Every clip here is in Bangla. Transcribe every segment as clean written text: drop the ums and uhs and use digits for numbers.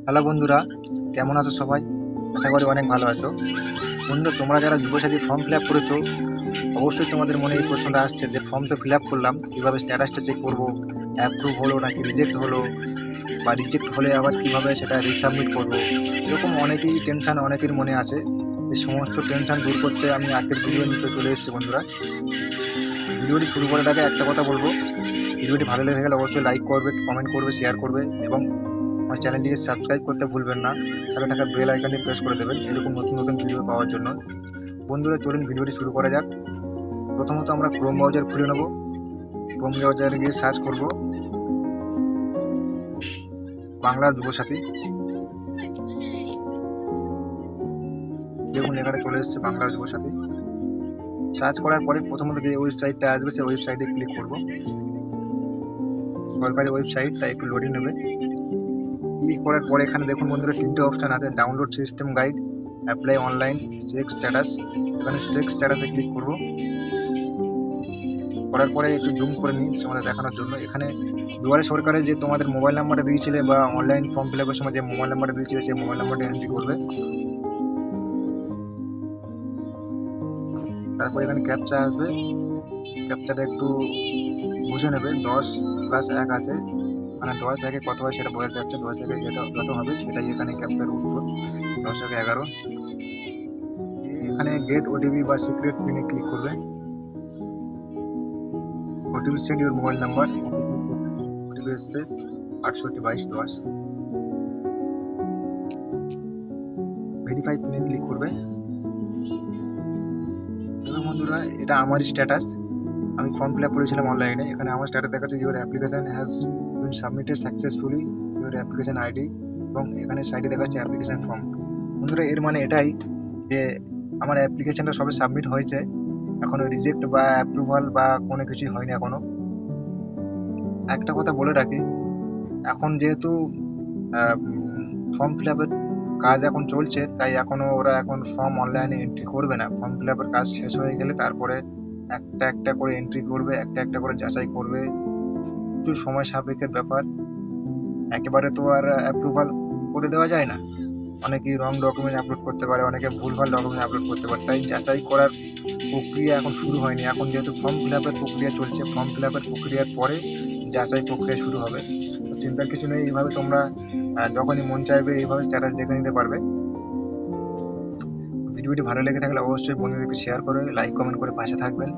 হ্যালো বন্ধুরা, কেমন আছো সবাই? আশা করি অনেক ভালো আছো। বন্ধুরা, তোমরা যারা যুবসাথী ফর্ম ফিল আপ করেছো, অবশ্যই তোমাদের মনে এই প্রশ্নটা আসছে যে ফর্ম তো ফিল আপ করলাম, কীভাবে স্ট্যাটাসটা চেক করবো, অ্যাপ্রুভ হলো নাকি রিজেক্ট হলো, বা রিজেক্ট হলে আবার কীভাবে সেটা রিসাবমিট করবো। এরকম অনেকেই টেনশন অনেকের মনে আছে। এই সমস্ত টেনশন দূর করতে আমি আজকের ভিডিও নিতে চলে এসেছি বন্ধুরা। ভিডিওটি শুরু করার আগে একটা কথা বলবো, ভিডিওটি ভালো লেগে গেলে অবশ্যই লাইক করবে, কমেন্ট করবে, শেয়ার করবে এবং আমার চ্যানেলটিকে সাবস্ক্রাইব করতে ভুলবেন না। সাথে থাকা বেল আইকনটি প্রেস করে দেবেন এরকম নতুন নতুন ভিডিও পাওয়ার জন্য। বন্ধুরা, চলুন ভিডিওটি শুরু করা যাক। প্রথমত আমরা ক্রোম ব্রাউজার খুলে নেব। ক্রোম ব্রাউজারে গিয়ে সার্চ করব বাংলা যুবসাথী। দেখুন এখানে চলে এসেছে বাংলা যুবসাথী। সার্চ করার পরে প্রথমত যে ওয়েবসাইটটা আসবে সেই ওয়েবসাইটে ক্লিক করব। সরকারি ওয়েবসাইট, তাই একটু লোডিং নেবে। ক্লিক করার পরে এখানে দেখুন বন্ধুরা তিনটে অপশান আছে, download system guide, apply online, check status. এখানে চেক স্ট্যাটাসে ক্লিক করব। করার পরে একটু জুম করে নিই তোমাদের দেখানোর জন্য। এখানে দুয়ারে সরকারে যে তোমাদের মোবাইল নাম্বারটা দিয়েছিলে বা অনলাইন ফর্ম ফিল আপের সময় যে মোবাইল নাম্বারটা দিয়েছিলে সেই মোবাইল নাম্বারটা এন্ট্রি করবে। তারপর এখানে ক্যাপচা আসবে, ক্যাপচাটা একটু বুঝে নেবে। 10+1 আছে, মানে 10 কত হয় সেটা বোঝা যাচ্ছে। 10 যেটা যত হবে সেটাই এখানে ক্যাপচার উত্তর। 10 11। এখানে গেট ওটিপি বা সিক্রেট পিনে ক্লিক করবে। OTP send your mobile number. OTP এসছে 682210। ভেরিফাই পিনে ক্লিক করবে। এবং বন্ধুরা, এটা আমারই স্ট্যাটাস। আমি ফর্ম ফিল আপ করেছিলাম অনলাইনে। এখানে আমার স্ট্যাটাস দেখাচ্ছে your application has been submitted successfully, your application ID, এবং এখানে সাইডে দেখাচ্ছে অ্যাপ্লিকেশন ফর্ম। বন্ধুরা, এর মানে এটাই যে আমার অ্যাপ্লিকেশনটা সবে সাবমিট হয়েছে, এখনো রিজেক্ট বা অ্যাপ্রুভাল বা কোনো কিছুই হয়নি এখনো। একটা কথা বলে রাখি, এখন যেহেতু ফর্ম ফিল আপের কাজ এখন চলছে, তাই এখনো ওরা এখন ফর্ম অনলাইনে এন্ট্রি করবে না। ফর্ম ফিল আপের কাজ শেষ হয়ে গেলে তারপরে একটা একটা করে এন্ট্রি করবে, একটা একটা করে যাচাই করবে। প্রচুর সময় সাপেক্ষের ব্যাপার, একেবারে তো আর অ্যাপ্রুভাল করে দেওয়া যায় না। অনেকেই রং ডকুমেন্ট আপলোড করতে পারে, অনেকে ভুলভাল ডকুমেন্ট আপলোড করতে পারে, তাই যাচাই করার প্রক্রিয়া এখন শুরু হয়নি। এখন যেহেতু ফর্ম ফিল আপের প্রক্রিয়া চলছে, ফর্ম ফিল আপের প্রক্রিয়ার পরে যাচাই প্রক্রিয়া শুরু হবে। তো চিন্তার কিছু নেই, এইভাবে তোমরা যখনই মন চাইবে এইভাবে স্ট্যাটাস দেখে নিতে পারবে। ভিডিওটি ভালো লেগে থাকলে অবশ্যই বন্ধুদেরকে শেয়ার করে, লাইক কমেন্ট করে পাশে থাকবেন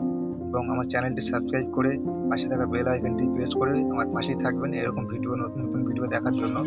এবং আমার চ্যানেলটি সাবস্ক্রাইব করে পাশে থাকা বেল আইকনটি প্রেস করে আমার পাশেই থাকবেন এরকম ভিডিও, নতুন নতুন ভিডিও দেখার জন্য।